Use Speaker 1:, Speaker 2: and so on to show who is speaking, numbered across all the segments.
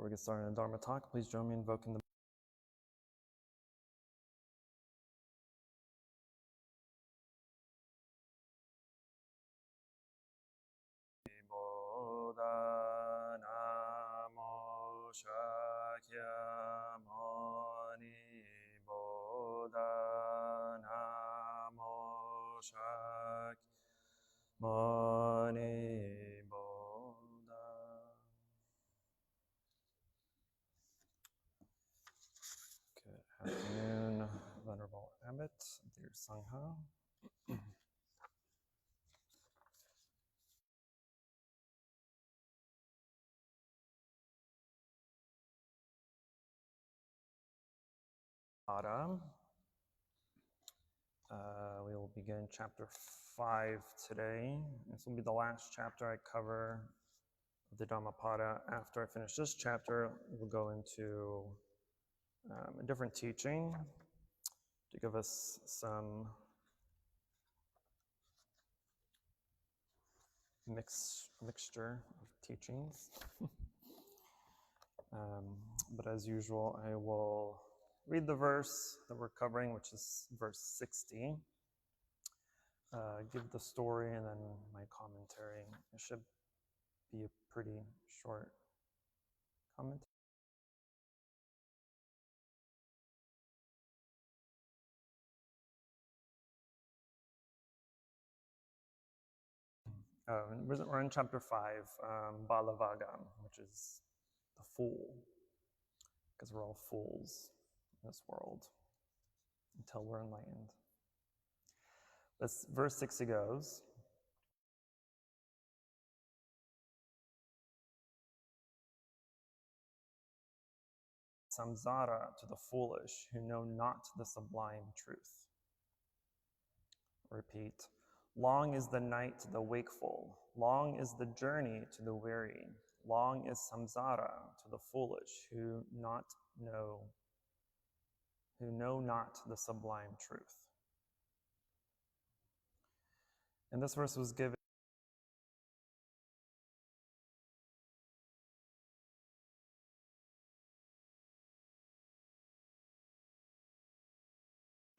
Speaker 1: Before we get started on Dharma talk, please join me in invoking the Buddha Namo Shakyamuni Buddha Namo Shakyamuni Buddha. Good afternoon, Venerable Abbot, dear Sangha. We will begin chapter 5 today. This will be the last chapter I cover of the Dhammapada. After I finish this chapter, we'll go into a different teaching to give us some mixture of teachings. But as usual, I will read the verse that we're covering, which is verse 60. Give the story and then my commentary. It should be a pretty short commentary. We're in chapter 5, Balavagam, which is the fool, because we're all fools in this world until we're enlightened. This verse 60 goes, samsara to the foolish who know not the sublime truth. Repeat. Long is the night to the wakeful, long is the journey to the weary, long is samsara to the foolish who know not the sublime truth. And this verse was given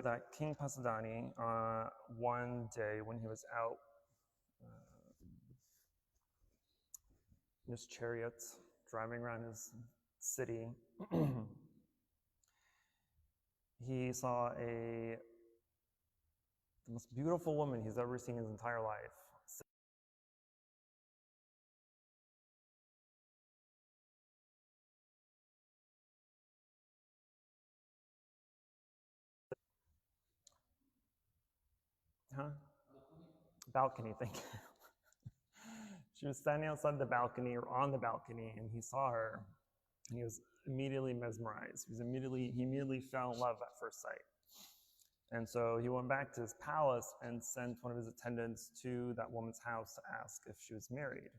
Speaker 1: that King Pasadani, one day when he was out in his chariot, driving around his city, he saw the most beautiful woman he's ever seen in his entire life. Balcony, thank you. She was standing outside the balcony or on the balcony, and he saw her, and he was immediately mesmerized. He immediately fell in love at first sight. And so he went back to his palace and sent one of his attendants to that woman's house to ask if she was married.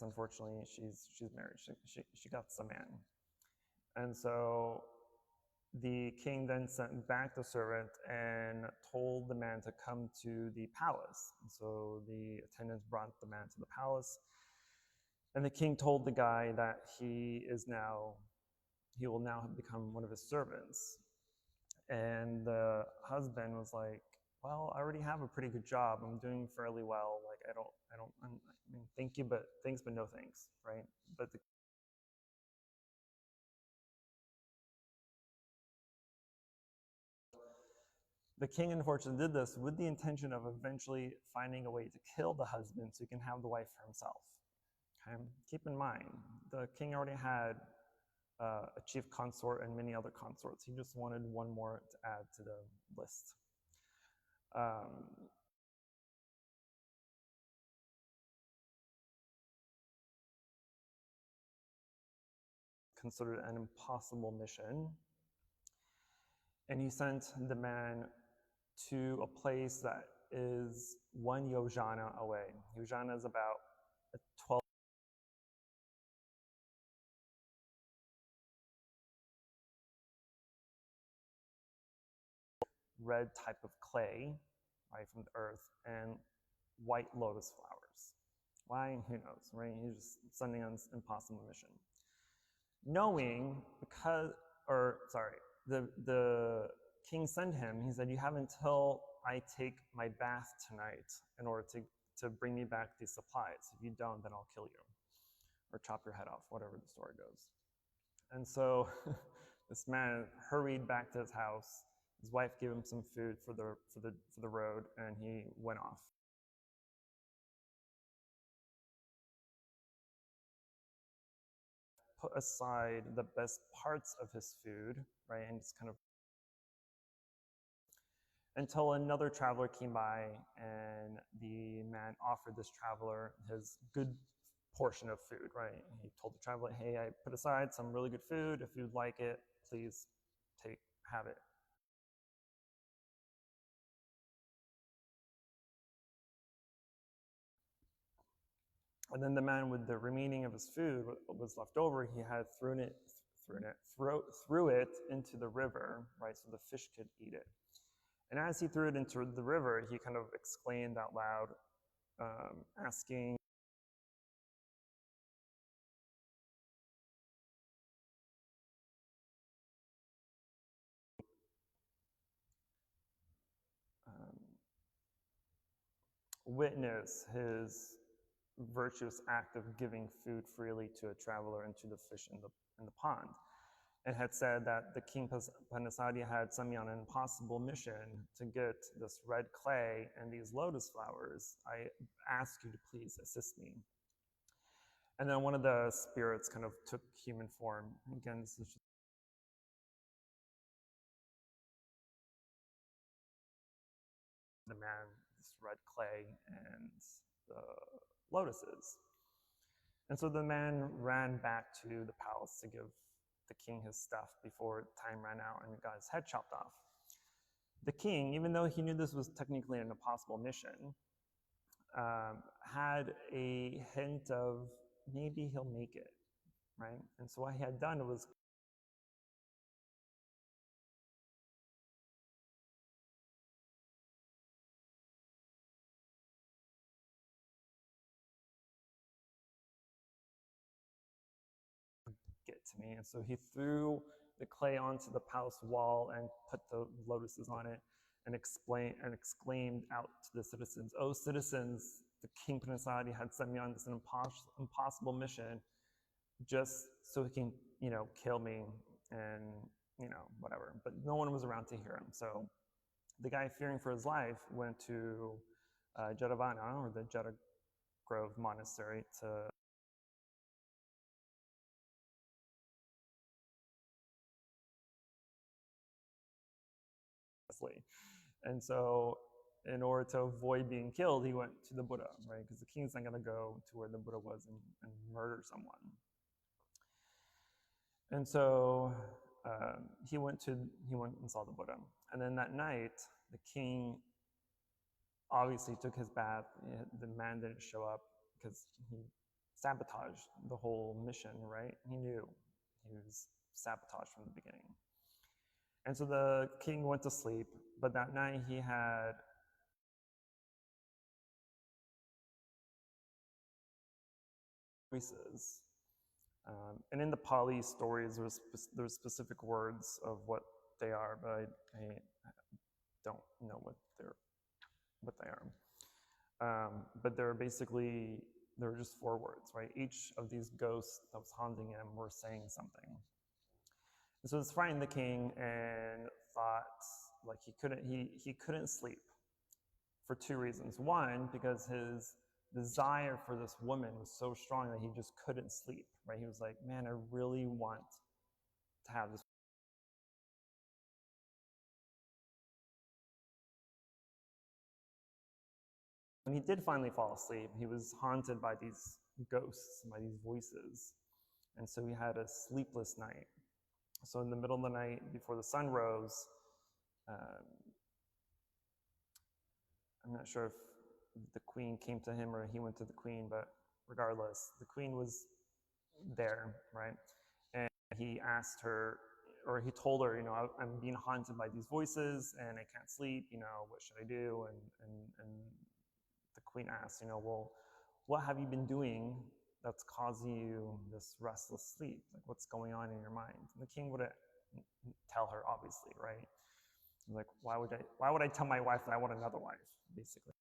Speaker 1: Unfortunately, she's married. She got some man. And so the king then sent back the servant and told the man to come to the palace. And so the attendants brought the man to the palace. And the king told the guy that he will now become one of his servants. And the husband was like, well, I already have a pretty good job. I'm doing fairly well. Like, I mean, thank you, but thanks, but no thanks, right? But the king, unfortunately, did this with the intention of eventually finding a way to kill the husband so he can have the wife for himself. Okay? Keep in mind, the king already had a chief consort and many other consorts. He just wanted one more to add to the list. Considered an impossible mission. And he sent the man to a place that is 1 yojana away. Yojana is about a 12 red type of clay, right, from the earth, and white lotus flowers. Why? Who knows, right? He's just sending on this impossible mission. Knowing the king sent him, he said, you have until I take my bath tonight in order to bring me back these supplies. If you don't, then I'll kill you or chop your head off, whatever the story goes. And so this man hurried back to his house. His wife gave him some food for the road, and he went off. Put aside the best parts of his food, right, and just kind of until another traveler came by, and the man offered this traveler his good portion of food, right? He told the traveler, hey, I put aside some really good food. If you'd like it, please have it. And then the man with the remaining of his food, what was left over, he had threw it into the river, right, so the fish could eat it. And as he threw it into the river, he kind of exclaimed out loud, asking, witness his virtuous act of giving food freely to a traveler and to the fish in the pond, and had said that the king Panasati had sent me on an impossible mission to get this red clay and these lotus flowers. I ask you to please assist me. And then one of the spirits kind of took human form. Again, this is just the man, this red clay and the lotuses. And so the man ran back to the palace to give the king his stuff before time ran out and got his head chopped off. The king, even though he knew this was technically an impossible mission, had a hint of maybe he'll make it, right? And so what he had done was get to me. And so he threw the clay onto the palace wall and put the lotuses on it and exclaimed out to the citizens, "Oh, citizens, the king Panasati had sent me on this impossible mission just so he can, kill me and, whatever." But no one was around to hear him. So the guy, fearing for his life, went to Jetavana, or the Jeta Grove Monastery, to and so in order to avoid being killed, he went to the Buddha, right? Because the king's not going to go to where the Buddha was and murder someone. And so he went and saw the Buddha. And then that night, the king obviously took his bath. The man didn't show up because he sabotaged the whole mission, right? He knew he was sabotaged from the beginning. And so the king went to sleep, but that night he had voices. And in the Pali stories, there's specific words of what they are, but I don't know what they are. But they're just 4 words, right? Each of these ghosts that was haunting him were saying something. And so this frightened the king and thought like he couldn't sleep for 2 reasons. One, because his desire for this woman was so strong that he just couldn't sleep, right? He was like, man, I really want to have this. When he did finally fall asleep, he was haunted by these ghosts, by these voices. And so he had a sleepless night. So in the middle of the night, before the sun rose, I'm not sure if the queen came to him or he went to the queen, but regardless, the queen was there, right? And he asked her, or he told her, I'm being haunted by these voices and I can't sleep, what should I do? And the queen asked, well, what have you been doing that's causing you this restless sleep? Like, what's going on in your mind? And the king wouldn't tell her, obviously, right? Like, why would I tell my wife that I want another wife, basically?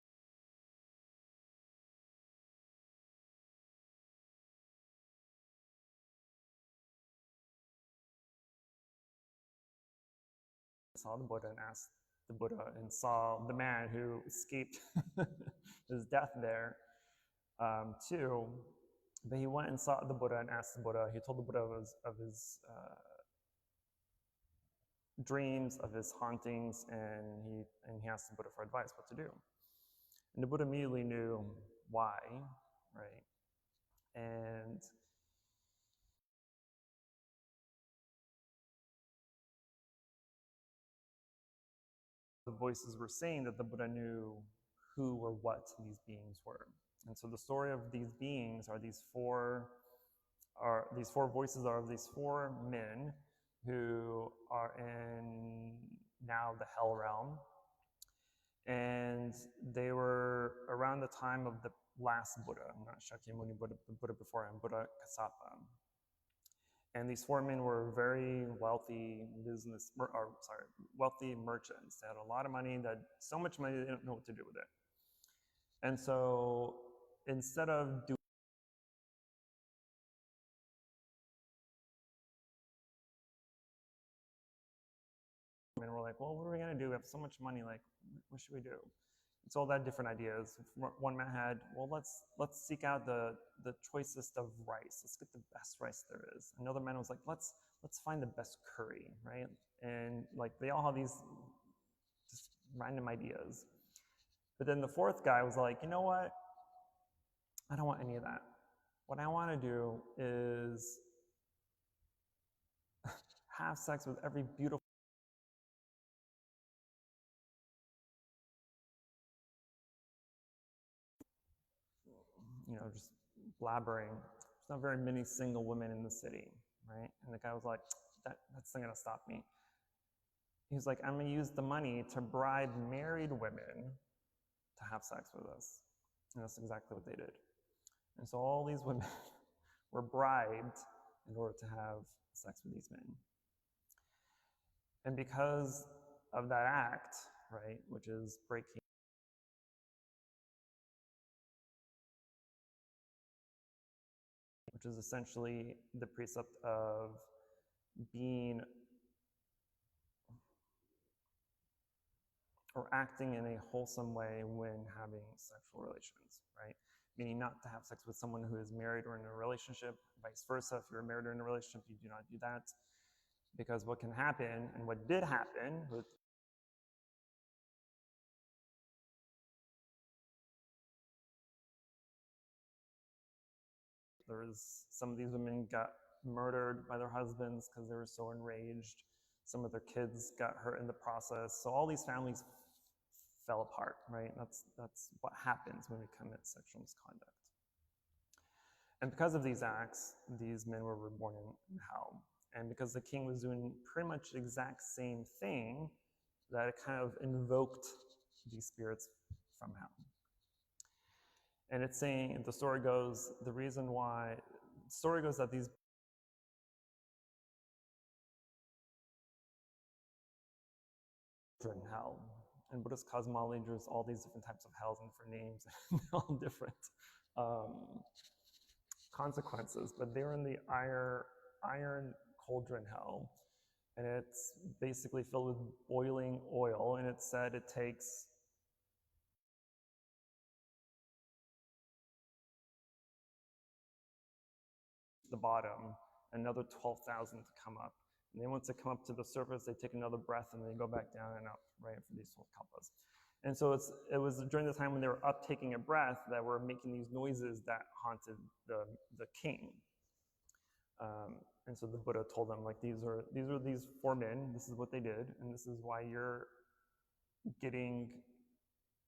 Speaker 1: Saw the Buddha and asked the Buddha, and saw the man who escaped his death there too. But he went and saw the Buddha and asked the Buddha. He told the Buddha of his dreams, of his hauntings, and he asked the Buddha for advice what to do. And the Buddha immediately knew why, right? And the voices were saying that the Buddha knew who or what these beings were. And so the story of these beings are these four voices are of these four men who are in now the hell realm. And they were around the time of the last Buddha, not Shakyamuni Buddha, the Buddha before him, Buddha Kassapa. And these four men were very wealthy wealthy merchants. They had a lot of money, that so much money they didn't know what to do with it. And so instead of doing and we're like, well, what are we gonna do? We have so much money, like, what should we do? It's all that different ideas. One man had, well, let's seek out the choicest of rice. Let's get the best rice there is. Another man was like, let's find the best curry, right? And like they all have these just random ideas. But then the fourth guy was like, you know what? I don't want any of that. What I want to do is have sex with every beautiful, just blabbering. There's not very many single women in the city, right? And the guy was like, that's not gonna stop me. He was like, I'm gonna use the money to bribe married women to have sex with us. And that's exactly what they did. And so all these women were bribed in order to have sex with these men. And because of that act, right, which is breaking, which is essentially the precept of being or acting in a wholesome way when having sexual relations, right? Meaning not to have sex with someone who is married or in a relationship, vice versa. If you're married or in a relationship, you do not do that. Because what can happen, and what did happen with some of these women got murdered by their husbands because they were so enraged. Some of their kids got hurt in the process. So all these families fell apart, right? That's what happens when we commit sexual misconduct. And because of these acts, these men were reborn in hell. And because the king was doing pretty much the exact same thing, that it kind of invoked these spirits from hell. And it's saying, the story goes, that these in hell. In Buddhist cosmology, there's all these different types of hells and different names and all different consequences. But they're in the iron cauldron hell. And it's basically filled with boiling oil. And it said it takes the bottom, another 12,000 to come up. And then once they come up to the surface, they take another breath and they go back down and up, right, for these 12 kalpas. And so it was during the time when they were up taking a breath that were making these noises that haunted the king. And so the Buddha told them, like, these are these four men, this is what they did, and this is why you're getting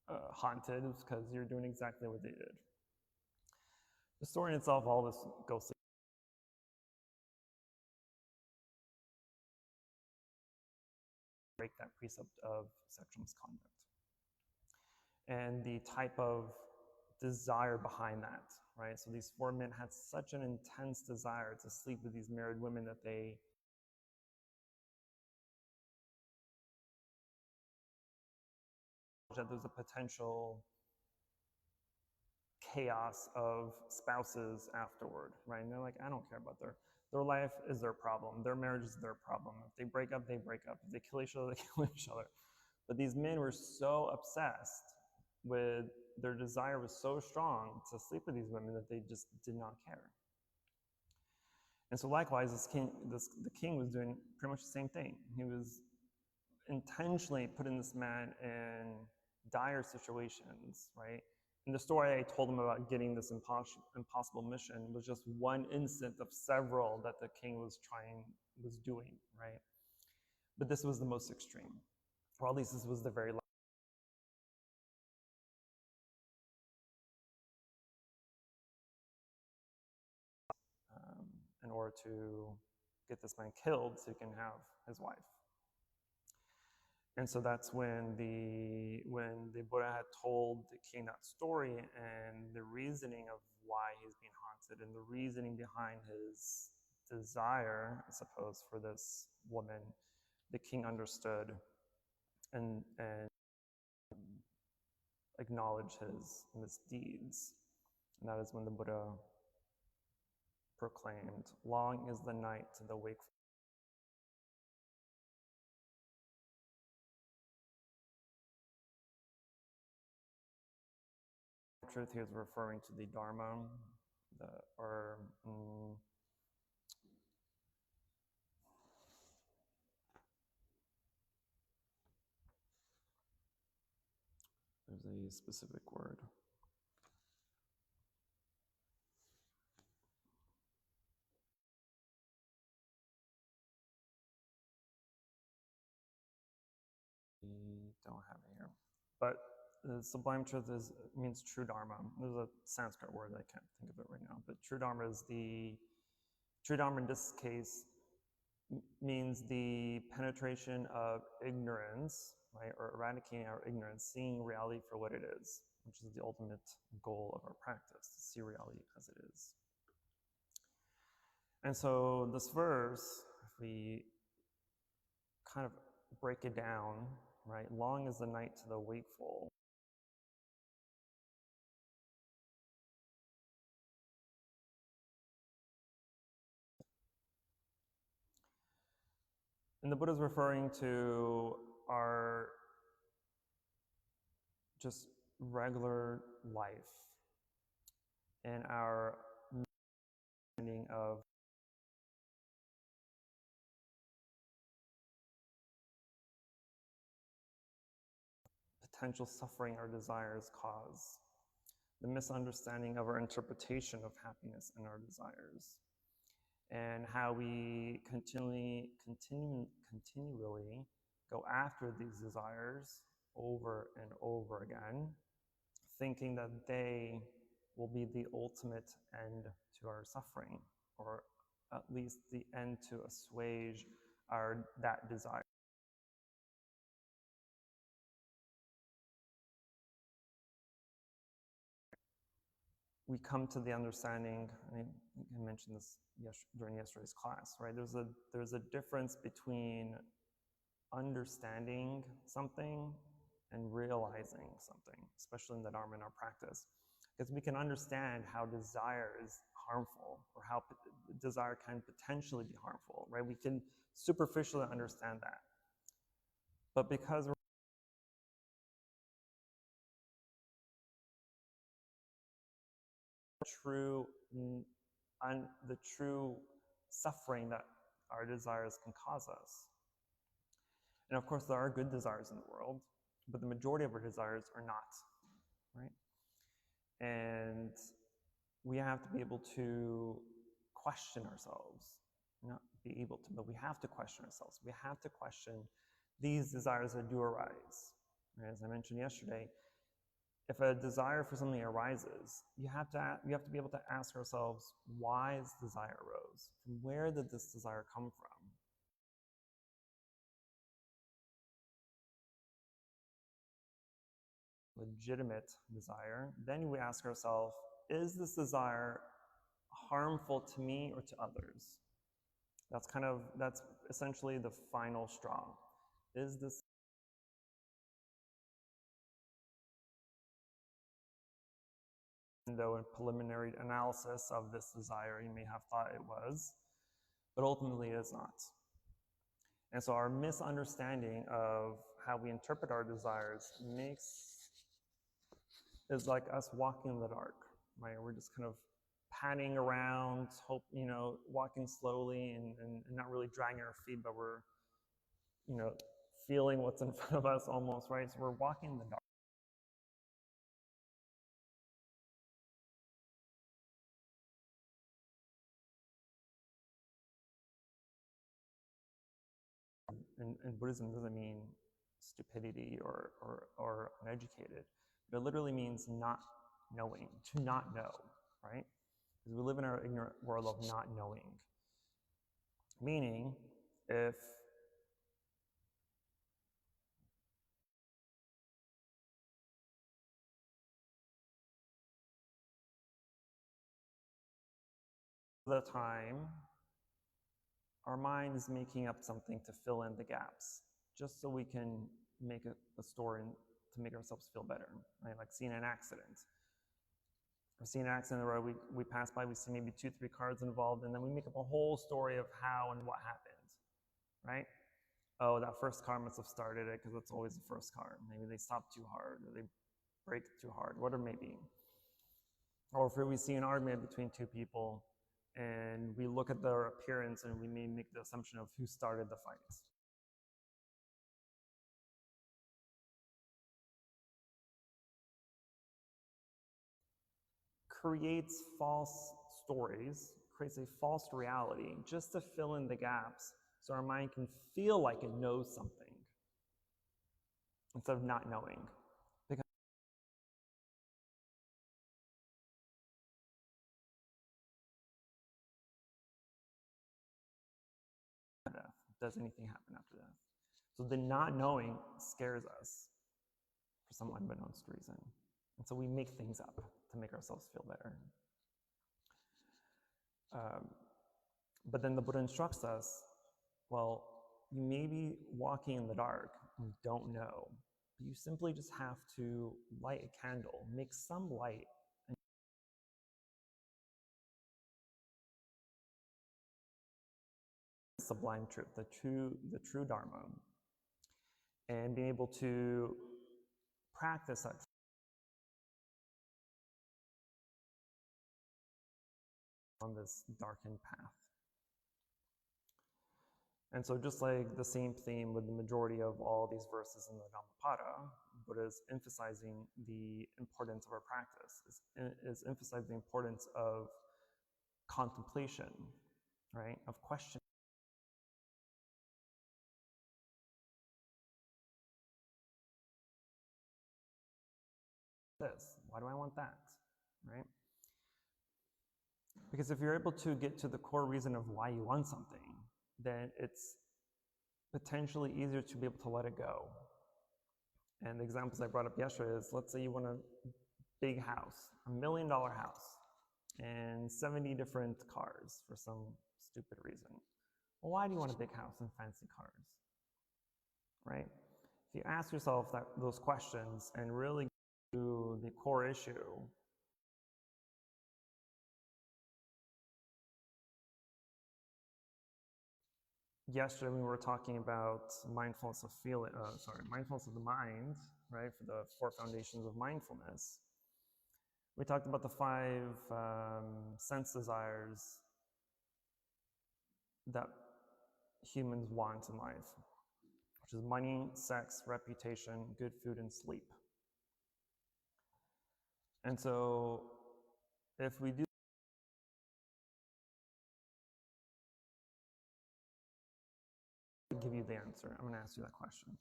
Speaker 1: haunted, because you're doing exactly what they did. The story in itself, all this ghostly break that precept of sexual misconduct. And the type of desire behind that, right? So these 4 men had such an intense desire to sleep with these married women that there was a potential chaos of spouses afterward, right? And they're like, I don't care about their life is their problem. Their marriage is their problem. If they break up, they break up. If they kill each other, they kill each other. But these men were so obsessed with their desire was so strong to sleep with these women that they just did not care. And so likewise, the king was doing pretty much the same thing. He was intentionally putting this man in dire situations, right? And the story I told him about getting this impossible mission was just one instance of several that the king was doing, right? But this was the most extreme, or at least this was the very last. In order to get this man killed so he can have his wife. And so that's when the Buddha had told the king that story and the reasoning of why he's being haunted and the reasoning behind his desire, I suppose, for this woman, the king understood and acknowledged his misdeeds. And that is when the Buddha proclaimed, "Long is the night to the wakeful." Truth, he is referring to the Dharma, there's a specific word. We don't have it here. But the sublime truth means true Dharma. There's a Sanskrit word, I can't think of it right now. But true Dharma in this case means the penetration of ignorance, right? Or eradicating our ignorance, seeing reality for what it is, which is the ultimate goal of our practice, to see reality as it is. And so this verse, if we kind of break it down, right? Long is the night to the wakeful. And the Buddha is referring to our just regular life and our understanding of potential suffering our desires cause, the misunderstanding of our interpretation of happiness and our desires, and how we continually go after these desires over and over again, thinking that they will be the ultimate end to our suffering, or at least the end to assuage that desire. We come to the understanding, I mentioned this during yesterday's class, right? There's a difference between understanding something and realizing something, especially in the Dharma in our practice. Because we can understand how desire is harmful, or how desire can potentially be harmful, right? We can superficially understand that. But because we're the true suffering that our desires can cause us. And of course, there are good desires in the world, but the majority of our desires are not, right? And we have to be able to question ourselves, not be able to, but we have to question ourselves. We have to question these desires that do arise. As I mentioned yesterday, if a desire for something arises, you have to be able to ask ourselves, why this desire arose? From where did this desire come from? legitimate desire, then we ask ourselves, is this desire harmful to me or to others? That's essentially the final straw. Is this, though in preliminary analysis of this desire, you may have thought it was, but ultimately it is not. And so our misunderstanding of how we interpret our desires is like us walking in the dark, right? We're just kind of padding around, walking slowly and not really dragging our feet, but we're, feeling what's in front of us almost, right? So we're walking in the dark. And Buddhism doesn't mean stupidity or uneducated. It literally means not knowing, to not know, right? Because we live in our ignorant world of not knowing. Meaning, if the time our mind is making up something to fill in the gaps, just so we can make a story to make ourselves feel better, right? Like seeing an accident. Or seeing an accident on the road, we pass by, we see maybe 2-3 cars involved, and then we make up a whole story of how and what happened, right? Oh, that first car must have started it because it's always the first car. Maybe they stopped too hard, or they braked too hard, whatever it may be. Or if we see an argument between two people, and we look at their appearance and we may make the assumption of who started the fight. Creates false stories, creates a false reality just to fill in the gaps so our mind can feel like it knows something instead of not knowing. Does anything happen after death? So the not knowing scares us for some unbeknownst reason. And so we make things up to make ourselves feel better. But then the Buddha instructs us, well, you may be walking in the dark and you don't know, but you simply just have to light a candle, make some light. Sublime truth, the true Dharma, and being able to practice that on this darkened path. And so just like the same theme with the majority of all these verses in the Dhammapada, Buddha is emphasizing the importance of our practice, is emphasizing the importance of contemplation, right, of questioning. This, why do I want that, right? Because if you're able to get to the core reason of why you want something, then it's potentially easier to be able to let it go. And the examples I brought up yesterday is, let's say you want a big house, $1 million house, and 70 different cars for some stupid reason. Well, why do you want a big house and fancy cars, right? If you ask yourself those questions and really go to the core issue, yesterday we were talking about mindfulness of mindfulness of the mind, right, for the 4 foundations of mindfulness. We talked about the 5 sense desires that humans want in life, which is money, sex, reputation, good food, and sleep. And so if we do give you the answer, I'm going to ask you that question.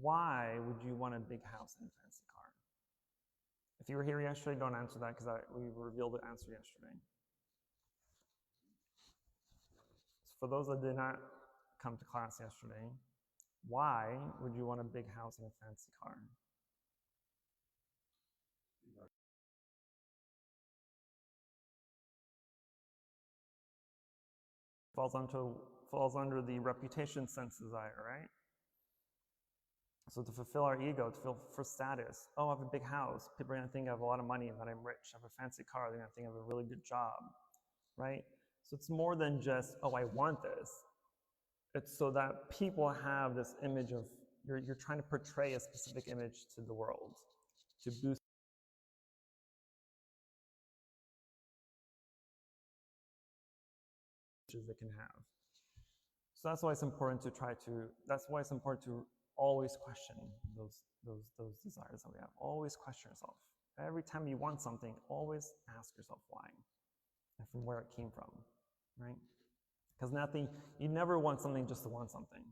Speaker 1: Why would you want a big house and a fancy car? If you were here yesterday, don't answer that because we revealed the answer yesterday. For those that did not come to class yesterday, why would you want a big house and a fancy car? falls under the reputation sense desire, right? So to fulfill our ego, to feel for status, oh, I have a big house. People are going to think I have a lot of money and that I'm rich. I have a fancy car. They're going to think I have a really good job, right? So it's more than just, oh, I want this. It's so that people have this image of, you're trying to portray a specific image to the world to boost they can have. So that's why it's important to always question those desires that we have. Always question yourself. Every time you want something, always ask yourself why and from where it came from, right? Because you never want something just to want something,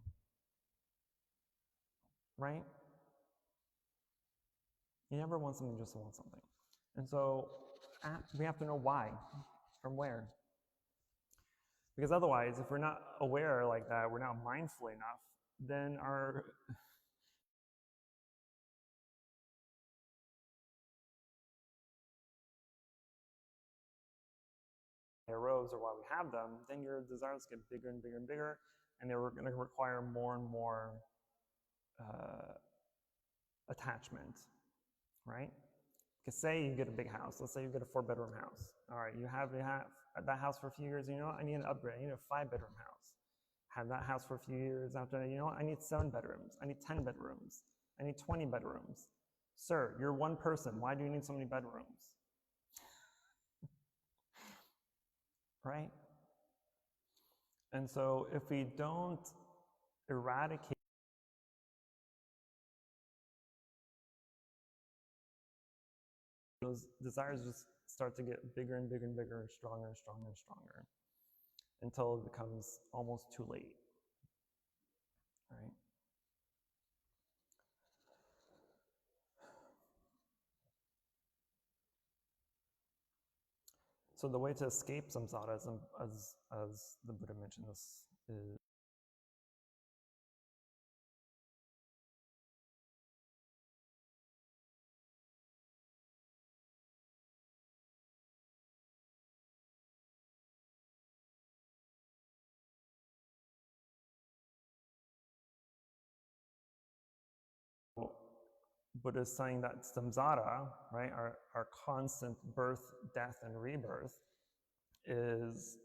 Speaker 1: right? You never want something just to want something. And so we have to know why, from where. Because otherwise, if we're not aware like that, we're not mindful enough, then our arose or why we have them, then your desires get bigger and bigger and bigger, and they're going to require more and more attachment, right? Because say you get a big house, let's say you get a 4-bedroom house. All right, you have that house for a few years, you know what, I need an upgrade, I need a 5-bedroom house. Have that house for a few years after that, you know what, I need 7 bedrooms, I need 10 bedrooms, I need 20 bedrooms. Sir, you're one person, why do you need so many bedrooms? Right? And so if we don't eradicate those desires, just start to get bigger and bigger and bigger and stronger and stronger and stronger until it becomes almost too late, right? So the way to escape samsara, as the Buddha mentioned this, is Buddha is saying that samsara, right, our constant birth, death, and rebirth is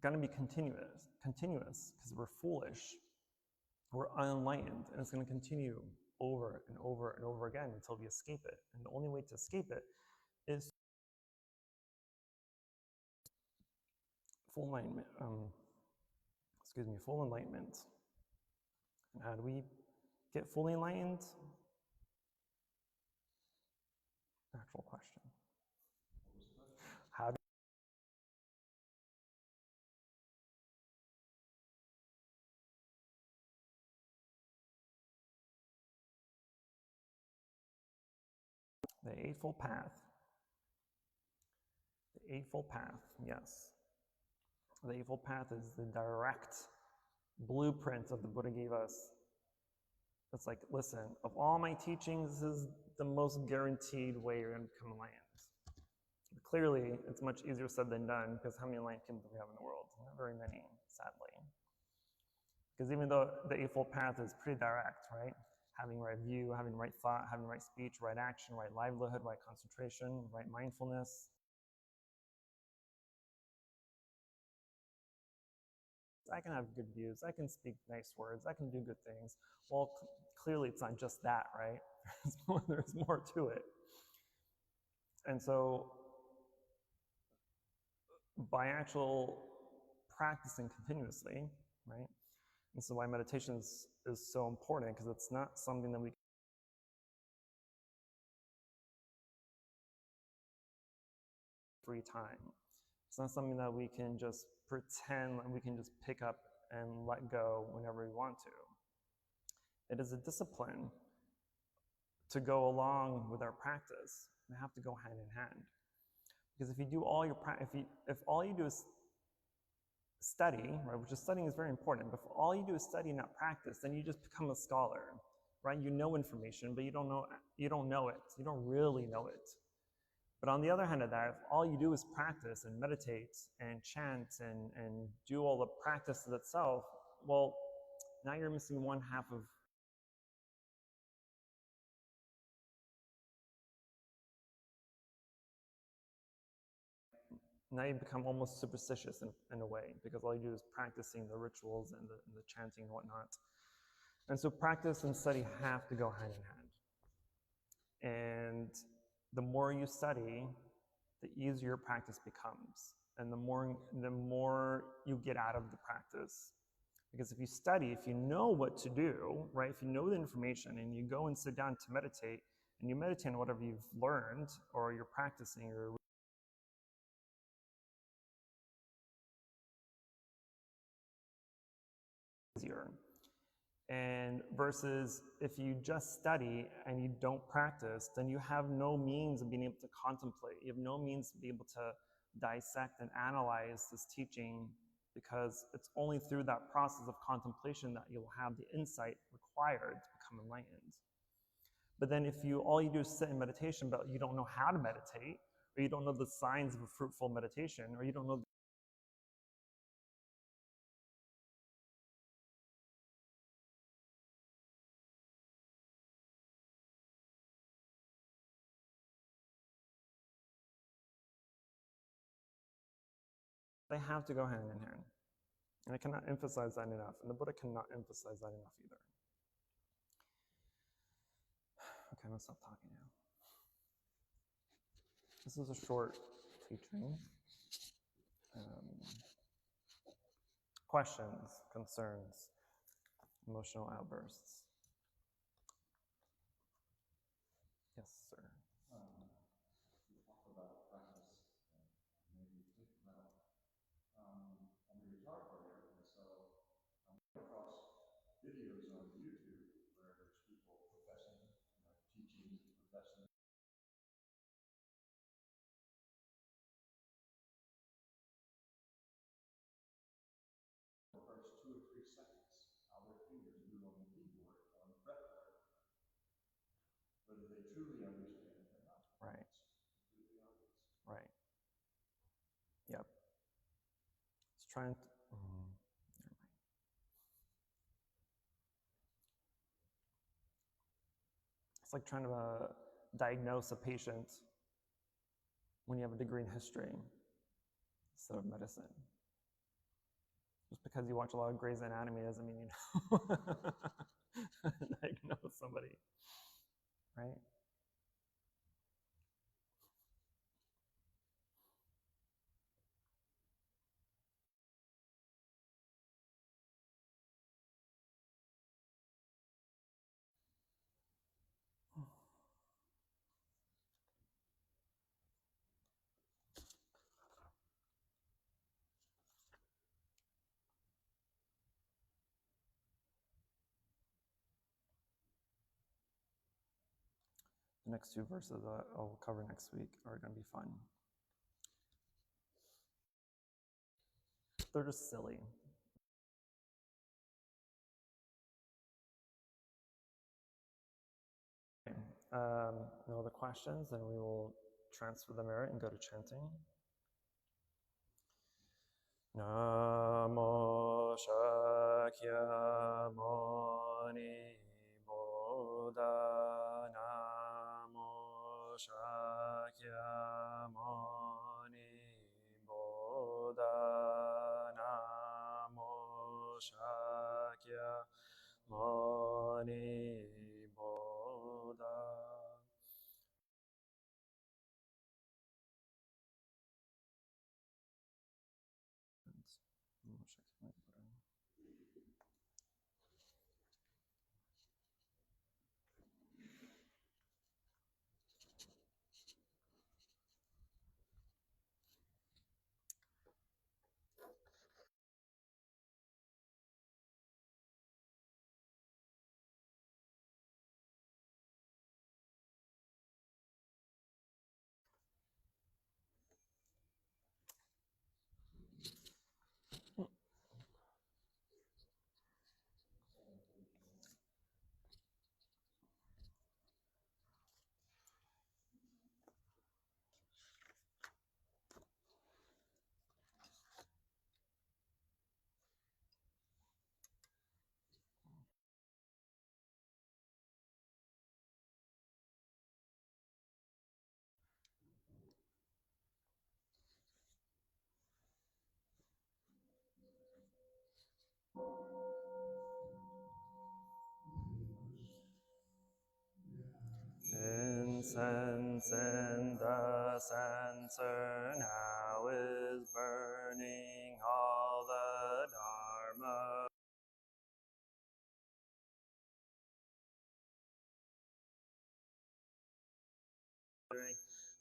Speaker 1: going to be continuous because we're foolish, we're unenlightened, and it's going to continue over and over and over again until we escape it. And the only way to escape it is full enlightenment. Full enlightenment. And how do we get fully enlightened? Actual question. How do the Eightfold Path? The Eightfold Path, yes. The Eightfold Path is the direct blueprint that the Buddha gave us. It's like, listen, of all my teachings, this is the most guaranteed way you're going to become enlightened. Clearly, it's much easier said than done, because how many enlightened people do we have in the world? Not very many, sadly. Because even though the Eightfold Path is pretty direct, right? Having right view, having right thought, having right speech, right action, right livelihood, right concentration, right mindfulness. I can have good views, I can speak nice words, I can do good things. Well, clearly it's not just that, right? There's more to it. And so by actual practicing continuously, right? This is why meditation is so important, because it's not something that we free time. It's not something that we can just pretend that we can just pick up and let go whenever we want to. It is a discipline to go along with our practice. They have to go hand in hand. Because if you do all your if all you do is study, right, which is studying is very important, but if all you do is study and not practice, then you just become a scholar, right? You know information, but you don't know it. You don't really know it. But on the other hand of that, if all you do is practice and meditate and chant and do all the practice itself, well, now you're missing one half of now you become almost superstitious in a way, because all you do is practicing the rituals and the chanting and whatnot. And so practice and study have to go hand in hand. And the more you study, the easier practice becomes. And the more you get out of the practice. Because if you study, if you know what to do, right, if you know the information and you go and sit down to meditate, and you meditate on whatever you've learned or you're practicing or easier. And versus if you just study and you don't practice, then you have no means of being able to contemplate. You have no means to be able to dissect and analyze this teaching, because it's only through that process of contemplation that you'll have the insight required to become enlightened. But then if all you do is sit in meditation, but you don't know how to meditate, or you don't know the signs of a fruitful meditation, or you don't know they have to go hand in hand. And I cannot emphasize that enough. And the Buddha cannot emphasize that enough either. Okay, I'm going to stop talking now. This is a short teaching. Questions, concerns, emotional outbursts. Yes, sir.
Speaker 2: You talk about practice and maybe think about I'm a guitar player, and so I'm across videos on YouTube where there's people professing, teaching, professing. The first 2 or 3 seconds, how their fingers move on the keyboard on fret work. Whether they truly understand it or not.
Speaker 1: Right.
Speaker 2: It's completely obvious.
Speaker 1: Right. Yep. It's trying to. Never mind. It's like trying to diagnose a patient when you have a degree in history instead of medicine. Just because you watch a lot of Grey's Anatomy doesn't mean you know diagnose somebody, right? The next 2 verses that I'll cover next week are going to be fun. They're just silly. No other questions, then we will transfer the merit and go to chanting. Namo Shakya Muni Buddha. Namo Shakya Muni Buddha. Namo Shakya Muni Buddha. Namo Shakya Muni Buddha. Since in the censer now is burning all the Dharma,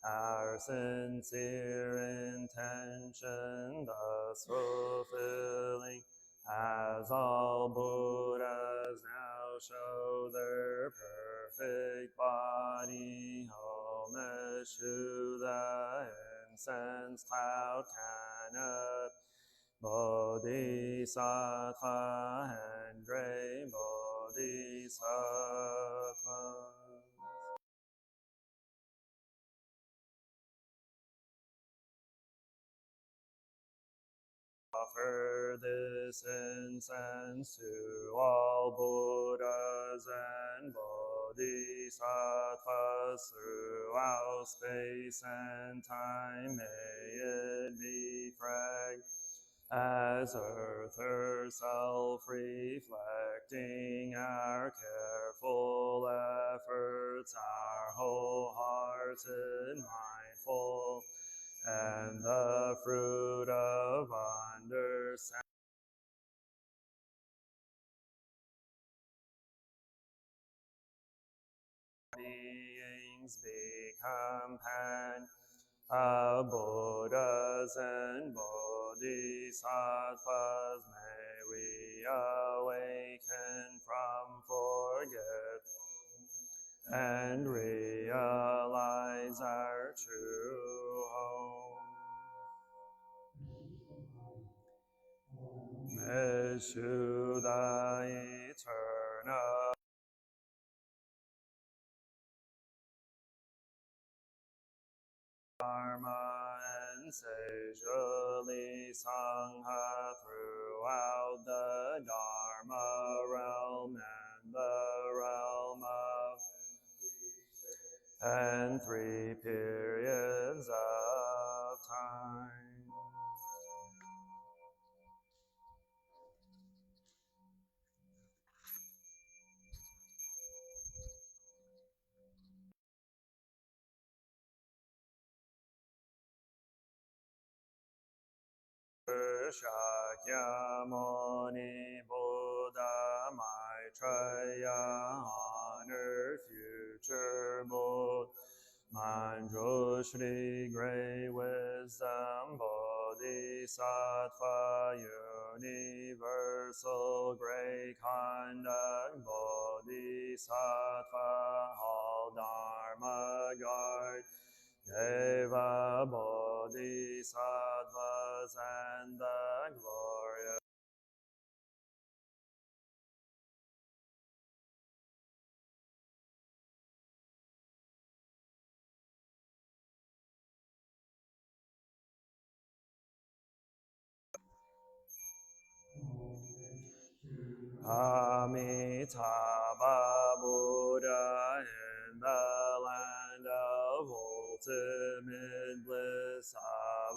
Speaker 1: our sincere intention thus fulfilling, as all Buddhas now show their perfect body, homage to the incense cloud canopy, Bodhisattva and great Bodhisattva. Offer this incense to all Buddhas and Bodhisattvas throughout space and time. May it be fragrant as earth herself, reflecting our careful efforts, our wholehearted, mindful, and the fruit of understanding. Beings become Buddhas and Bodhisattvas. May we awaken from forget and realize our true home. Eshu the eternal Dharma and sagely Sangha throughout the Dharma realm and the realm of and 3 periods of time. Shakyamuni Buddha Maitreya, honored future Buddha, Manjushri, great wisdom, Bodhisattva, universal great conduct, Bodhisattva, all Dharma guard, Deva Bodhisattvas and the glorious Amitabha Buddha in the land of ultimate bliss,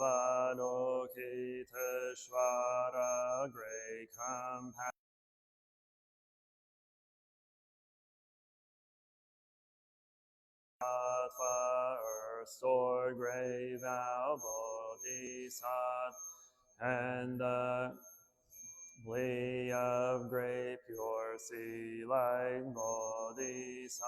Speaker 1: Avalokiteshvara, great compassion, restored great vow, Bodhisattva, and the Plea of great pure sea like Bodhisattva.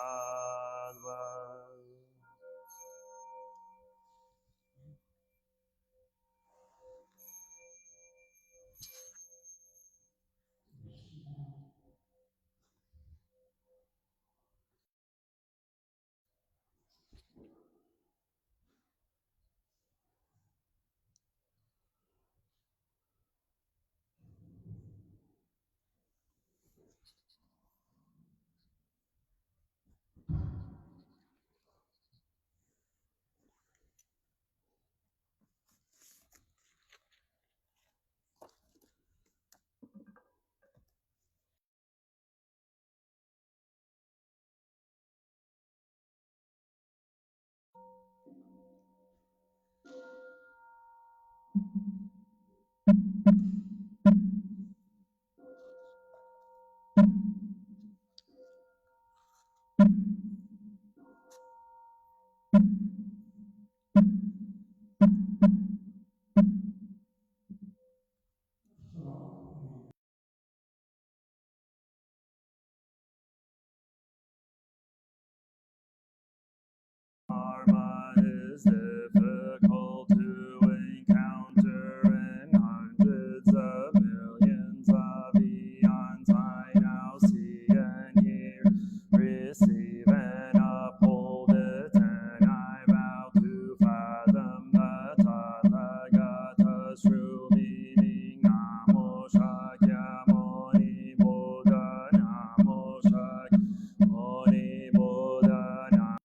Speaker 1: is difficult to encounter in hundreds of millions of eons. I now see and hear, receive and uphold it, and I vow to fathom the Tathagata's true meaning. Namo Shakyamuni Buddha, Namo Shakyamuni Buddha, Namo.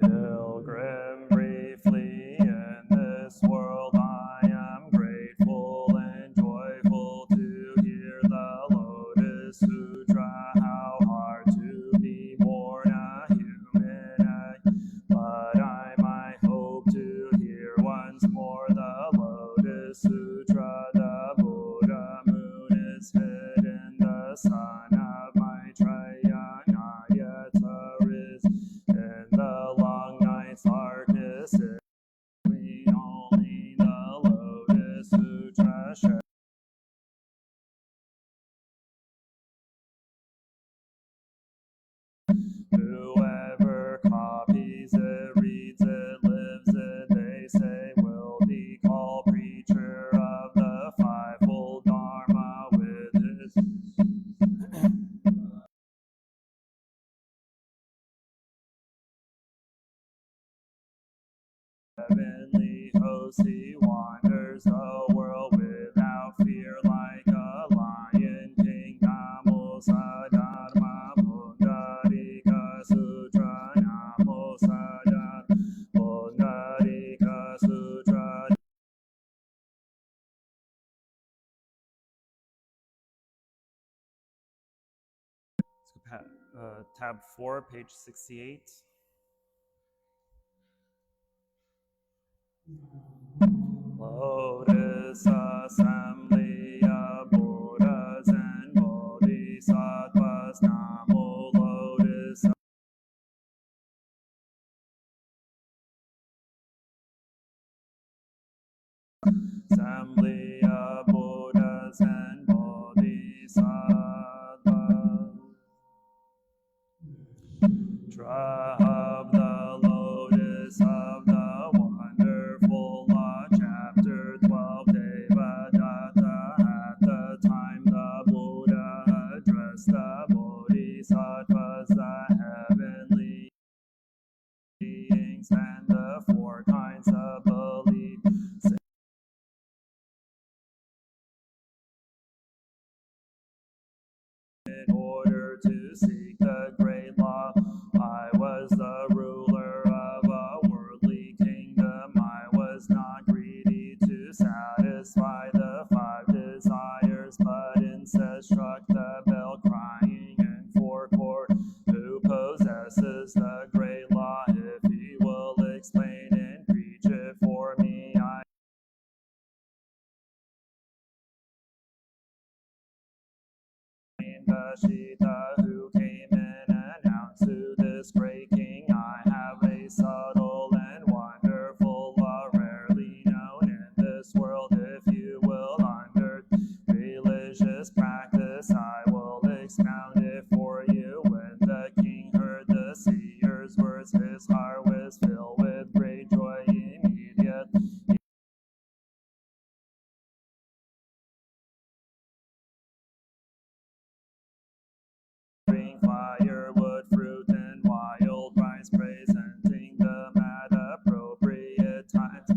Speaker 1: Pilgrim, briefly in this world I am grateful and joyful to hear the Lotus Sutra. How hard to be born a human egg, but I might hope to hear once more the Lotus Sutra. The Buddha moon is hidden, the son of Maitreya not yet arisen. In the long night's darkness, between only the Lotus Sutra sheds. Whoever copies it, reads it, lives it, they say will be called preacher of the fivefold Dharma with his heavenly host. He wanders the world without fear like a lion king. Namo Dharma Pundarika Sutra, Namo Dharma Pundarika Sutra. Tab 4, page 68. Lotus assembly of Buddhas and Bodhisattvas, Namo Lotus assembly of Buddhas and Bodhisattvas. Tra of the Lotus of the Wonderful Law, Chapter 12, Devadatta. At the time the Buddha addressed the Bodhisattvas, the heavenly beings, and the four kinds of belief, in order to seek the great law. I was the ruler of a worldly kingdom. I was not greedy to satisfy the five desires, but instead struck the bell, crying in four chord, who possesses the great law? If he will explain and preach it for me, I Vashita, who came and announced to this great king, I have a subtle and wonderful law, rarely known in this world. If you will under religious practice, I will expound it for you. When the king heard the seer's words, his heart was filled with great joy. Immediately firewood, fruit, and wild rice, presenting them at appropriate times.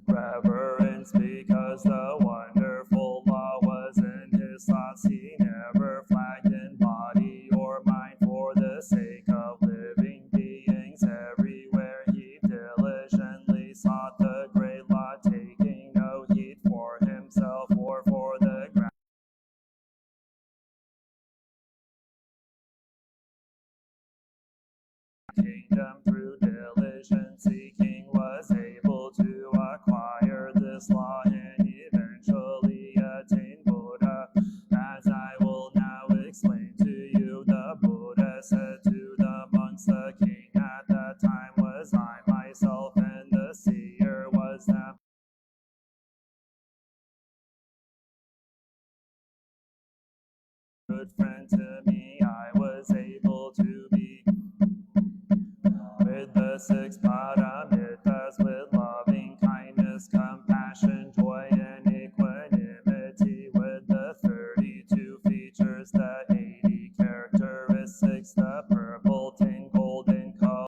Speaker 1: Reverence, because the wonderful law was in his thoughts. He never flagged in body or mind for the sake of living beings. Everywhere he diligently sought the great law, taking no heed for himself or for the ground. Kingdom through diligence seeking was able to acquire this law, and eventually good friend to me. I was able to be with the 6 paramitas, with loving kindness, compassion, joy, and equanimity, with the 32 features, the 80 characteristics, the purple tin golden color,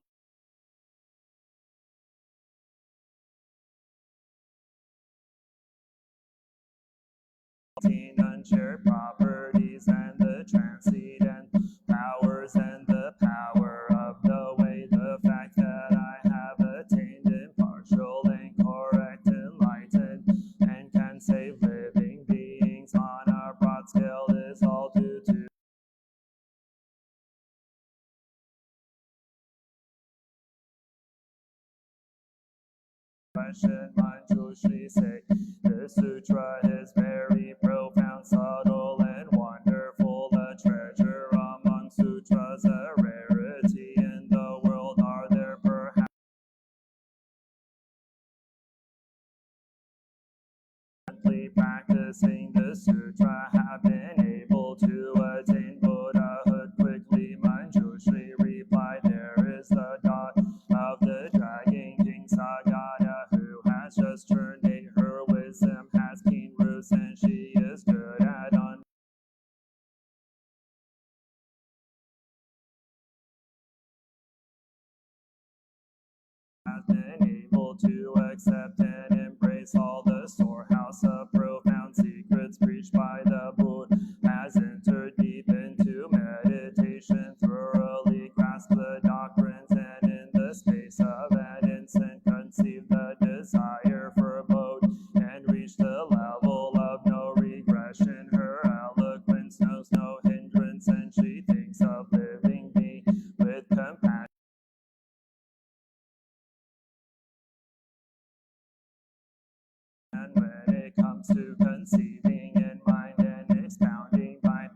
Speaker 1: unshared properties, and the transcendent powers, and the power of the way, the fact that I have attained impartial and correct enlightenment and can save living beings on a broad scale is all due to question. Manjushri say this sutra is very profound, subtle, and wonderful, a treasure among sutras, a rarity in the world. Are there perhaps practicing the sutra have been able to attain Buddhahood quickly? Manjushri replied, there is the daughter of the Dragon King Sagada, who has just turned 8. Her wisdom has keen roots, and she is good at has been able to accept and embrace all the storehouse of profound secrets preached by the Buddha, has entered deep into meditation, thoroughly grasped the doctrines, and in the space of an instant conceived the desire for both, and reached the level of no regression. Her eloquence knows no hindrance, and she thinks of living me with compassion. And when it comes to conceiving in mind and expounding mind,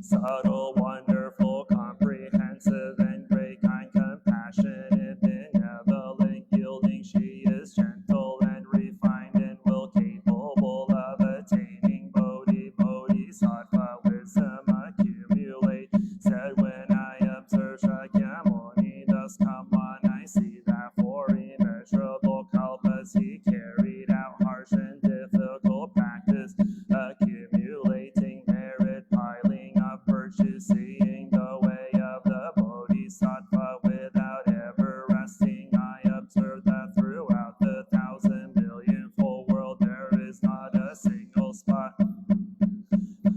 Speaker 1: subtle, wonderful, comprehensive, and great, kind, compassionate, benevolent, yielding, she is gentle and refined, and will capable of attaining Bodhi, Bodhisattva wisdom accumulate. Said when I observe Shakyamuni thus come on, I see that for immeasurable kalpas he carried out harsh and difficult practice, accumulating merit, piling up virtue, seeing the way of the Bodhisattva without ever resting. I observe that throughout the 1,000 billionfold world there is not a single spot,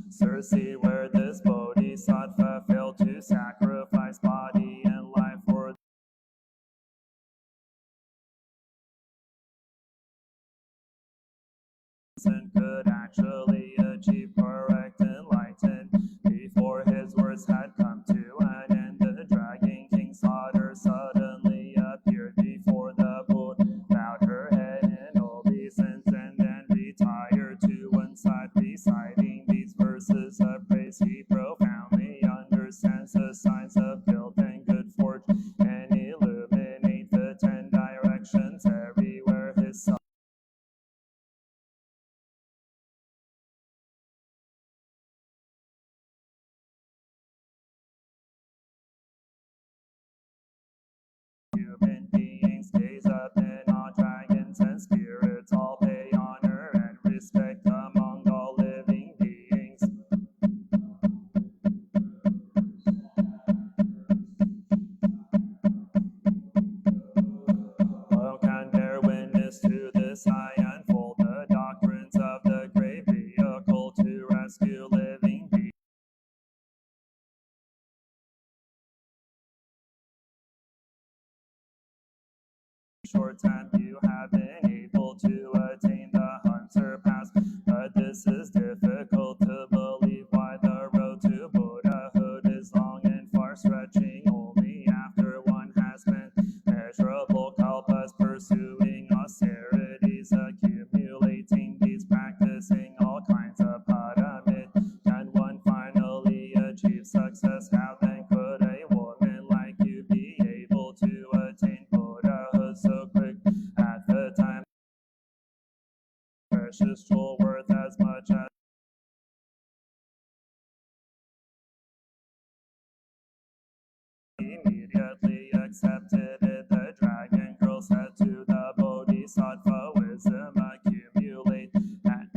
Speaker 1: Circe, where this Bodhisattva failed to sacrifice body and life for and could actually achieve correct enlightenment before his words had come to an end. The Dragon King's daughter suddenly appeared before the Buddha, bowed her head in obeisance, and then retired to one side, reciting these verses of praise. He profoundly understands the signs of guilt and good fortune, and illuminate the 10 directions everywhere his son human beings gaze up in awe, dragons and spirits all pay honor and respect among all living beings. All can bear witness to this. I unfold the doctrines of the great vehicle to rescue living beings. Short time you have been able to attain the unsurpassed, but this is difficult to believe. Why the road to Buddhahood is long and far stretching, only after one has spent measurable kalpas pursuing austerities, accumulating these, practicing all kinds of paramid, can one finally achieve success? How then could a woman like you be able to attain Buddhahood so quick at the time bodhisattva wisdom accumulate. At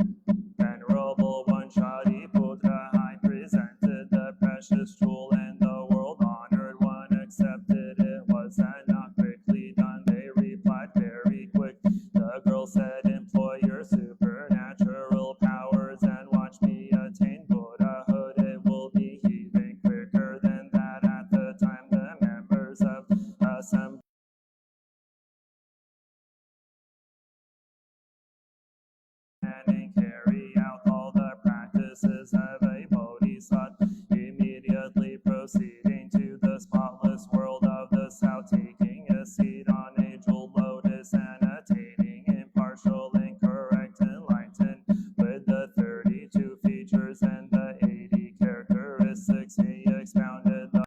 Speaker 1: Venerable One Shariputra High presented the precious jewel, and the world honored one accepted it. Was that not quickly done? They replied, very quick. The girl said, employ your supernatural powers and watch me attain Buddhahood. It will be even quicker than that. At the time, the members of assembly and carry out all the practices of a bodhisattva, immediately proceeding to the spotless world of the south, taking a seat on a jeweled lotus and attaining impartial and correct enlightenment with the 32 features and the 80 characteristics. He expounded the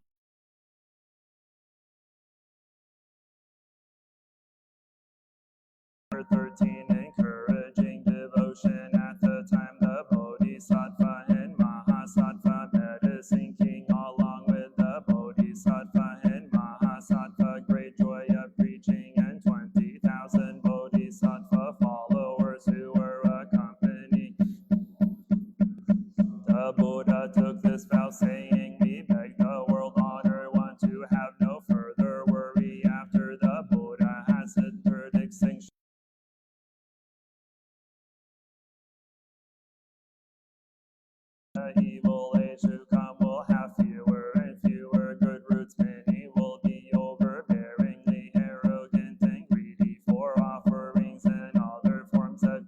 Speaker 1: 13, encouraging devotion. At the time, the Bodhisattva and Mahasattva met a sinking along with the Bodhisattva and Mahasattva. Great joy of preaching, and 20,000 Bodhisattva followers who were accompanying. The Buddha took this vow, saying, we beg the world honored one to have no further worry. After the Buddha has entered extinction, the evil age to come will have fewer and fewer good roots. Many will be overbearingly arrogant and greedy for offerings and other forms of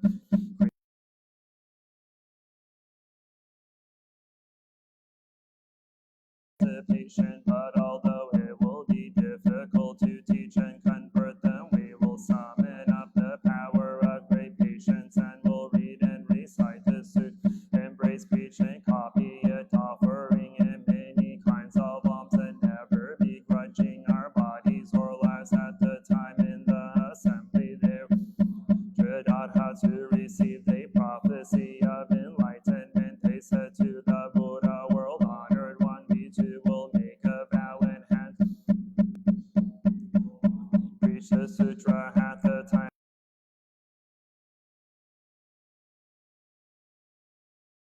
Speaker 1: participation. But although it will be difficult to teach and convert them, we will summon up the power of great patience and will read and recite this suit. Embrace, preach, and copy it, offering in many kinds of alms, and never begrudging our bodies or lives. At the time in the assembly there Tridatta to receive a prophecy of enlightenment. They said to the Buddha, world honored one, we too will make a vow and hand preach the sutra. At the time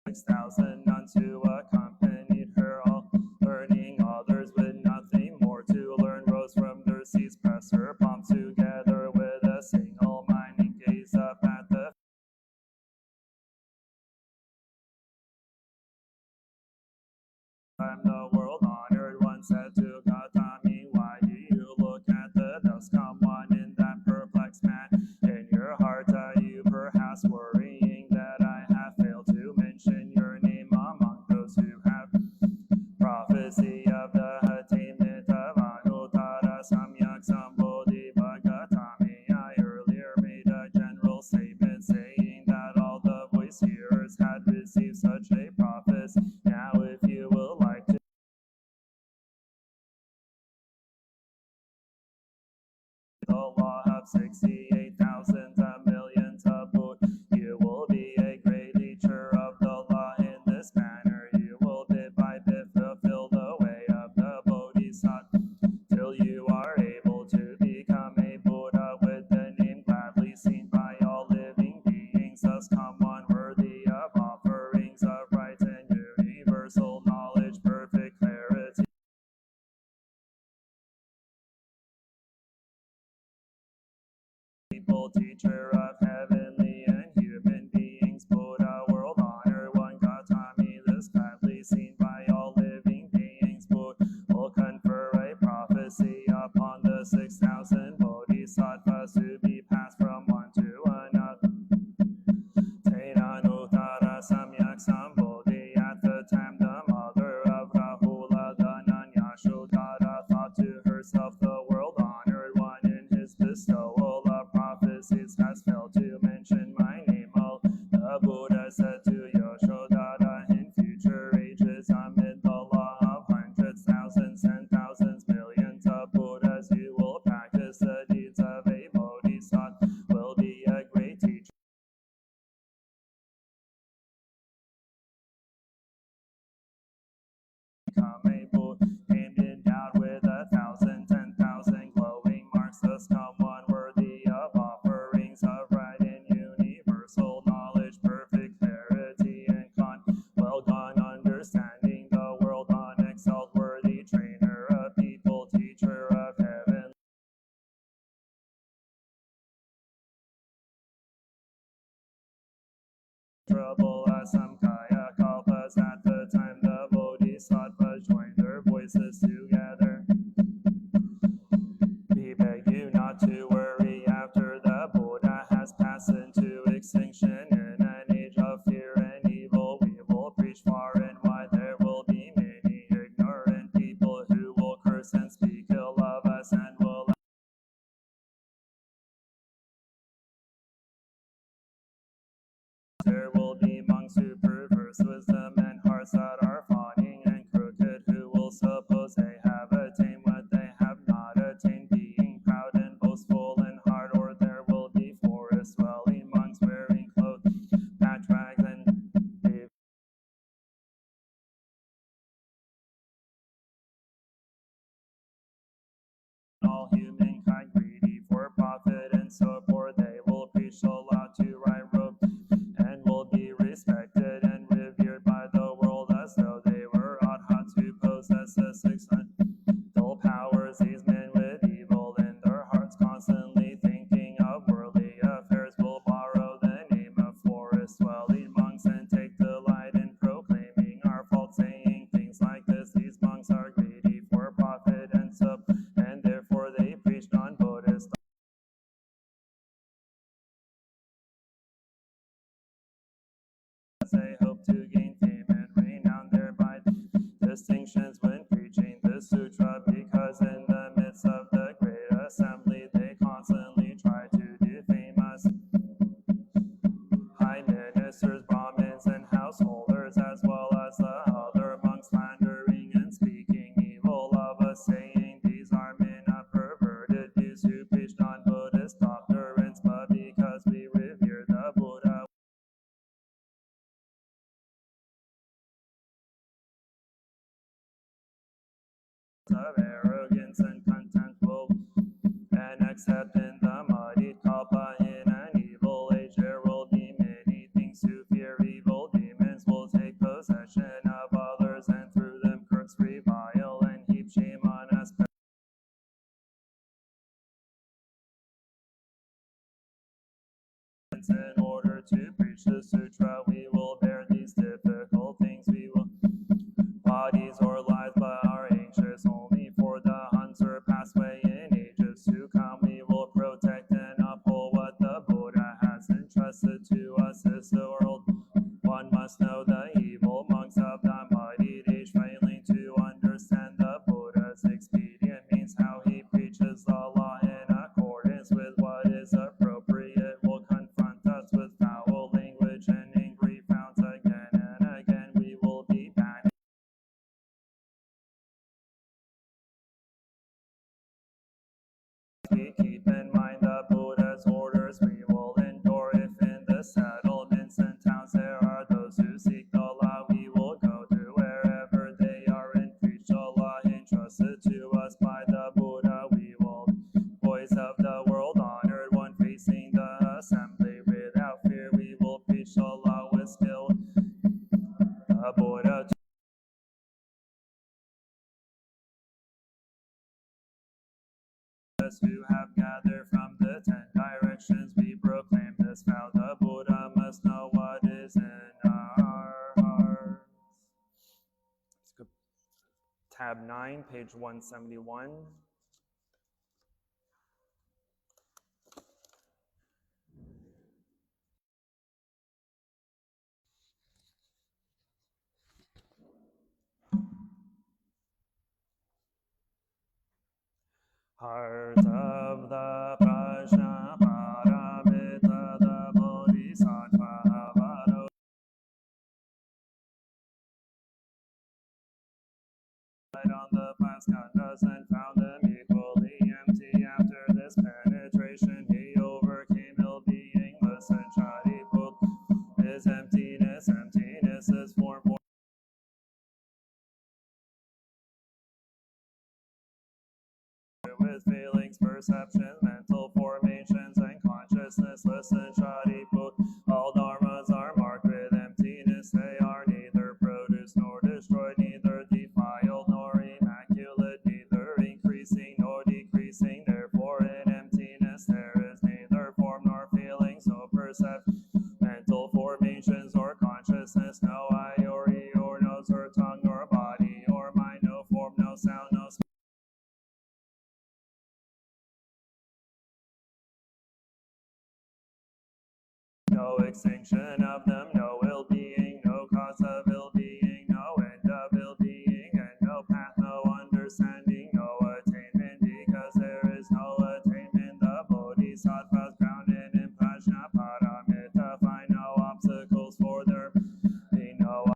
Speaker 1: 6,000 nuns who accompanied her, all learning, others with nothing more to learn, rose from their seats, pressed her palms together with a single mind, and gazed up at the time. The world honored one said to Gautami, why do you look at the dust? Come one in that perplexed man. In your heart are you perhaps worrying that I have failed to mention your name among those who have prophecy of the attainment of Anuttara Samyak Sambodhi Bhagatami? I earlier made a general statement saying that all the voice hearers had received such a prophecy. Now if you will like to the law of 68,000 millions of Buddha, you will be a great teacher of the law. In this manner you will bit by bit fulfill the way of the Bodhisattva till you are able to become a Buddha with the name gladly seen by all living beings. Thus come one worthy of offerings of right and universal knowledge, perfect clarity, teacher of heavenly and human beings. Buddha, world honor one, Gautami, this gladly seen by all living beings. Buddha will confer a prophecy upon the 6,000 bodhisattvas to be passed from one to another. Tenanuttara Samyak Sambodhi. At the time the mother of Rahula, the nun Yashodhara, thought to herself, the world honored one in his bestowal of prophecies has failed to mention my name. Oh, the Buddha said to Yashodhara, in future ages amid the law of hundreds, thousands, and thousands, millions of Buddhas, you will practice the deeds of a bodhisattva, will be a great teacher. Become a Buddha, and endowed with 1,000, 10,000 glowing marks. Thus come one worthy of offerings of experiences together. We beg you not to worry after the Buddha has passed into extinction. In an age of fear and evil, we will preach far and wide. There will be many ignorant people who will curse and speak ill of us and will there will be monks who perverse wisdom and hearts that are fawning and crooked, who will suppose they have attained what they have not attained, being proud and boastful and hard. Or there will be forest dwelling monks wearing clothes, patch rags, and all humankind greedy for profit and so forth. They will preach the law to right road and will be respected and revered by the world as though they were arhats who possess the 600 powers. These men with evil in their hearts, constantly thinking of worldly affairs, will borrow the name of forest dwelling monks and take delight in proclaiming our faults, saying things like this: these monks are greedy for profit and so, and therefore they preach non-Buddhist. They hope to gain fame and renown thereby distinctions when preaching this sutra, because in the midst of the great assembly they constantly try to defame us. High ministers, Brahmins, and householders, as well as the other monks, slandering and speaking evil of us, saying these are men of perverted views who preach non-Buddhist doctrines. But because we revere the Buddha, of arrogance and contempt will and accept in the muddied kalpa. In an evil age there will be many things to fear. Evil demons will take possession of others and through them curse, revile, and heap shame on us. In order to preach the sutra, we will bear these difficult things. We will bodies or lives, but are anxious only for the unsurpassed way in ages to come. We will protect and uphold what the Buddha has entrusted to us. This world, one must know the evil monks of the muddied age, failing to understand the Buddha's expedient means, how he preaches the law in accordance with what is appropriate, will confront us with foul language and angry frowns again and again. We will be banished. We keep in mind the Buddha's orders, we will endure. If in the settlements and towns there are those who seek the law, we will go to wherever they are and preach the law entrusted to us by the Buddha. We will, boys of the world, honored one, facing the assembly without fear. We will preach the law with skill. The Buddha who have gathered from the 10 directions, we proclaim this vow: the Buddha must know what is in our hearts. Let's go. Tab 9, page 171. Heart of the Prajna Paramita, the Bodhisattva Avado, on the past skandhas and found them equally empty. After this penetration, he overcame ill-being, listened, Shadiput, is emptiness. Emptiness is form. With feelings, perceptions, mental formations, and consciousness, listen, Shadiput. All dharmas are marked with emptiness. They are neither produced nor destroyed, neither defiled nor immaculate, neither increasing nor decreasing. Therefore, in emptiness there is neither form nor feeling. So percept, mental formations or consciousness, no eye or ear or nose or tongue or body or mind, no form, no sound. extinction of them, no ill-being, no cause of ill-being, no end of ill-being, and no path, no understanding, no attainment, because there is no attainment. The Bodhisattvas grounded in Prajnaparamita find no obstacles for there be no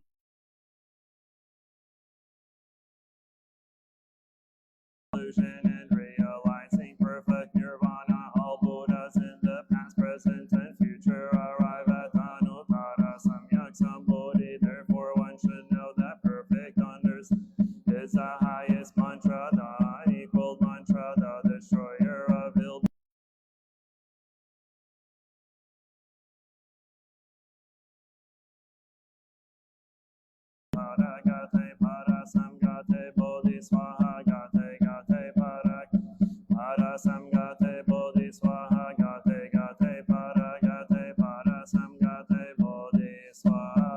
Speaker 1: illusion and realizing perfect nirvana. All Buddhas in the past, present, and future arrive at Anuttara Samyak Sambodhi. Therefore, one should know that perfect understanding is the highest mantra, the unequaled mantra, the destroyer of ill. Paragate parasamgate bodhisvaha gate gate parasamgate bodhisvaha gate gate paragate parasamgate bodhisvaha.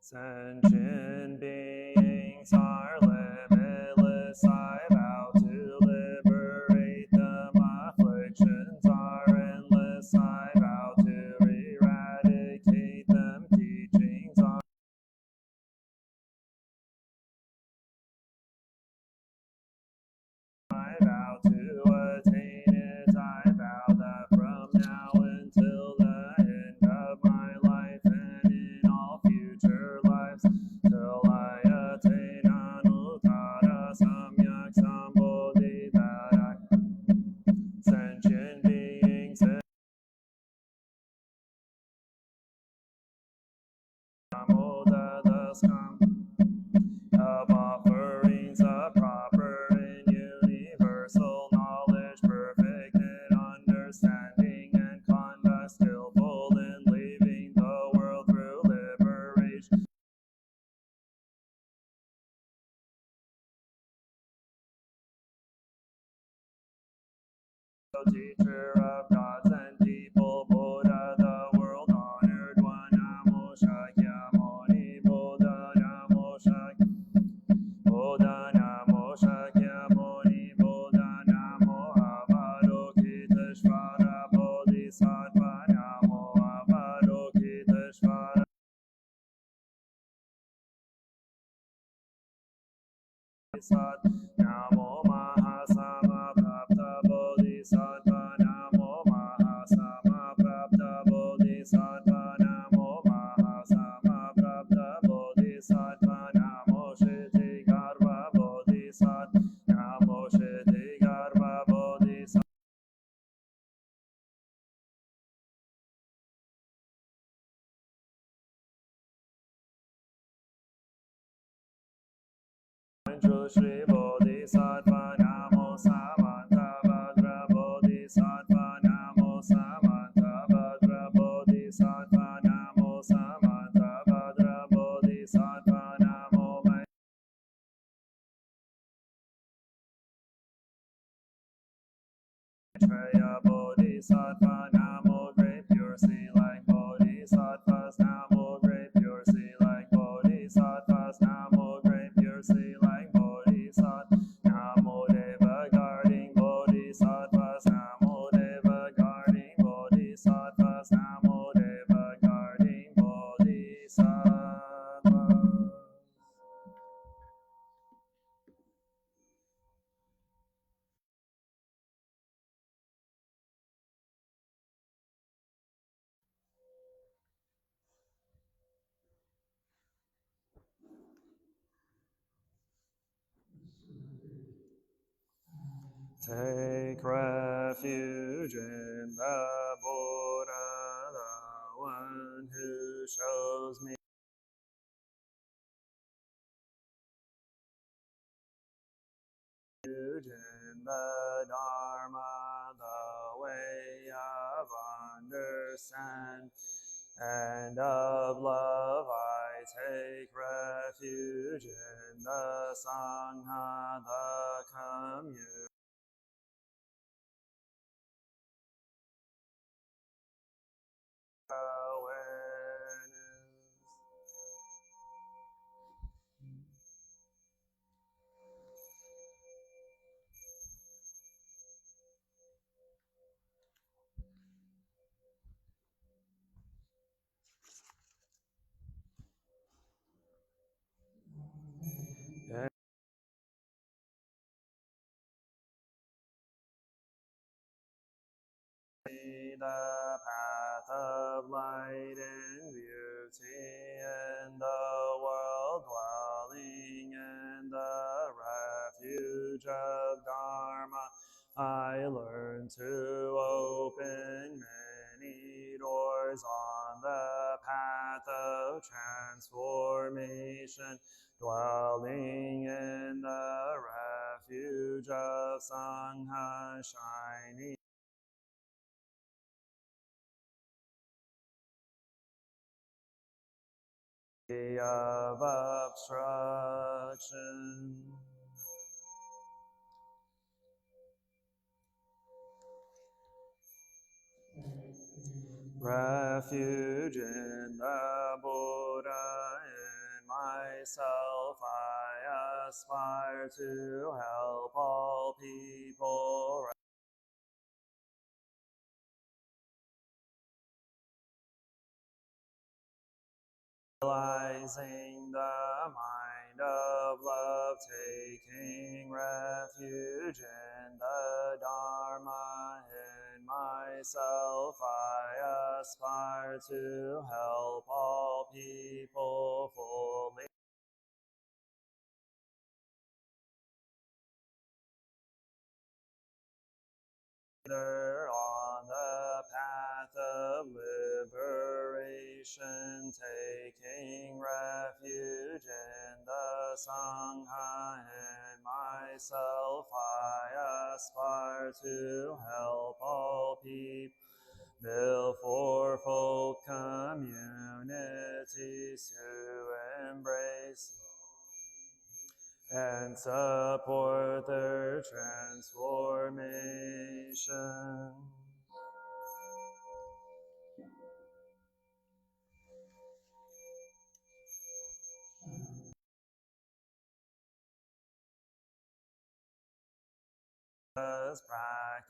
Speaker 1: Sentient beings are limitless. I vow to liberate them. Afflictions are endless. I vow to eradicate them. Teachings are I vow to attain it. I vow that from now until the end of my life and in all future lives, till I attain Anuttara Samyak Sambodhi, that I, sentient beings, Dhammapada, the scum of offerings, a proper and universal knowledge, perfect in understanding and conduct, skillful in leaving the world through liberation. Teacher of gods and people, Buddha, the world honored one, Namo Shakyamuni Buddha, Namo Buddha, Namo Shakyamuni Buddha, Namo Avalokiteshvara Bodhisattva, Namo Avalokiteshvara Bodhisattva, Namo Mahasama Prapta Bodhisattva, Namo Mahasama Prapta Bodhisattva, Namo Mahasama Prapta Bodhisattva, Namo Shittigarbha Bodhisattva, Namo Shittigarbha Bodhisattva. Shri Bodhisattva, Namo Samanta Bhadra Bodhisattva, Namo Samanta Bhadra Bodhisattva, Namo Samanta Bhadra Bodhisattva, Namo Maitreya Bodhisattva, Namo Great Pure Sea like Bodhisattvas, Namo Great Pure Sea like Bodhisattvas, Namo Great Pure Sea like Bodhisattva, Namo Deva guarding Bodhisattvas, Namo Deva guarding Bodhisattvas, Namo Deva guarding Bodhisattvas. Take refuge in the Buddha, the one who shows me refuge in the Dharma, the way of understanding and of love. I take refuge in the Sangha, the community. the path of light and beauty in the world, dwelling in the refuge of Dharma. I learned to open many doors on the path of transformation, dwelling in the refuge of Sangha, shining of obstruction. Refuge in the Buddha, in myself I aspire to help all people. Realizing the mind of love, taking refuge in the Dharma, in myself I aspire to help all people fully. On the path of liberation, taking refuge in the Sangha, in myself I aspire to help all people, build fourfold communities to embrace and support their transformation.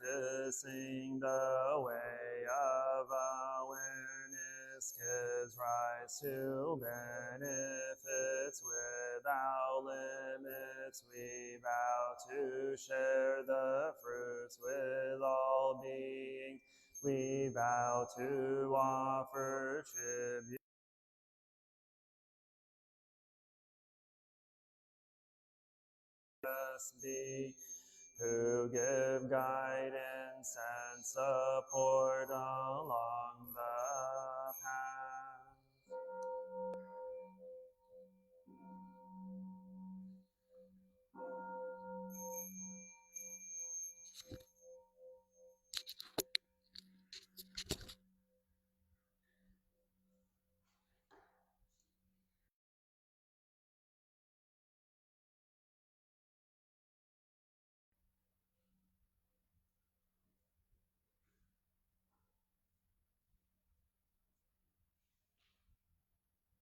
Speaker 1: Practicing the way of awareness gives rise to benefits without limits. We vow to share the fruits with all beings. We vow to offer tribute. Be who give guidance and support